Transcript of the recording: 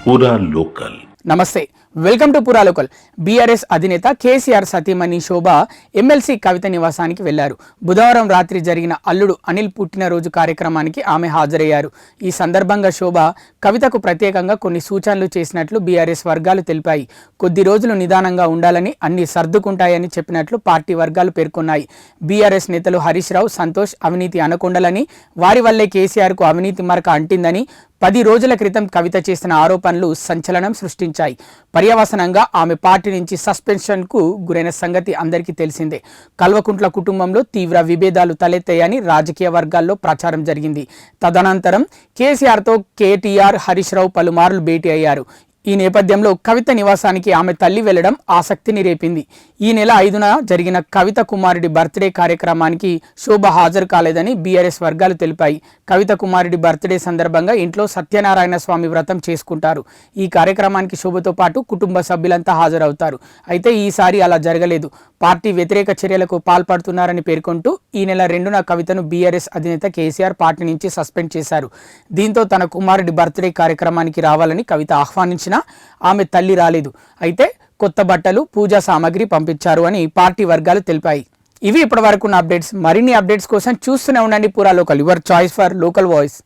పూరా లోకల్. నమస్తే, welcome to పూరా లోకల్. బీఆర్ఎస్ అధినేత కేసీఆర్ సతీమణి శోభ ఎమ్మెల్సీ కవిత నివాసానికి వెళ్లారు. బుధవారం రాత్రి జరిగిన అల్లుడు అనిల్ పుట్టినరోజు కార్యక్రమానికి ఆమె హాజరయ్యారు. ఈ సందర్భంగా శోభ కవితకు ప్రత్యేకంగా కొన్ని సూచనలు చేసినట్లు బీఆర్ఎస్ వర్గాలు తెలిపాయి. కొద్ది రోజులు నిదానంగా ఉండాలని, అన్ని సర్దుకుంటాయని చెప్పినట్లు పార్టీ వర్గాలు పేర్కొన్నాయి. బీఆర్ఎస్ నేతలు హరీష్ రావు, సంతోష్ అవినీతి అనకొండలని, వారి వల్లే కేసీఆర్కు అవినీతి మరక అంటిందని 10 రోజుల క్రితం కవిత చేసిన ఆరోపణలు సంచలనం సృష్టించాయి. పర్యవసనంగా ఆమె పార్టీ నుంచి సస్పెన్షన్కు గురైన సంగతి అందరికీ తెలిసిందే. కల్వకుంట్ల కుటుంబంలో తీవ్ర విభేదాలు తలెత్తాయని రాజకీయ వర్గాల్లో ప్రచారం జరిగింది. తదనంతరం కేసీఆర్తో కేటీఆర్, హరీష్ రావు పలుమార్లు భేటీ అయ్యారు. ఈ నేపథ్యంలో కవిత నివాసానికి ఆమె తల్లి వెళ్లడం ఆసక్తిని రేపింది. ఈ నెల 5న జరిగిన కవిత కుమారుడి బర్త్డే కార్యక్రమానికి శోభ హాజరు కాలేదని బీఆర్ఎస్ వర్గాలు తెలిపాయి. కవిత కుమారుడి బర్త్డే సందర్భంగా ఇంట్లో సత్యనారాయణ స్వామి వ్రతం చేసుకుంటారు. ఈ కార్యక్రమానికి శోభతో పాటు కుటుంబ సభ్యులంతా హాజరవుతారు. అయితే ఈసారి అలా జరగలేదు. పార్టీ వ్యతిరేక చర్యలకు పాల్పడుతున్నారని పేర్కొంటూ ఈ నెల 2న కవితను బీఆర్ఎస్ అధినేత కేసీఆర్ పార్టీ నుంచి సస్పెండ్ చేశారు. దీంతో తన కుమారుడి బర్త్డే కార్యక్రమానికి రావాలని కవిత ఆహ్వానించినా ఆమె తల్లి రాలేదు. అయితే కొత్త బట్టలు, పూజా సామాగ్రి పంపించారు అని పార్టీ వర్గాలు తెలిపాయి. ఇవి ఇప్పటి వరకు ఉన్న అప్డేట్స్. మరిన్ని అప్డేట్స్ కోసం చూస్తూనే ఉండండి పూరా local, your choice for local voice.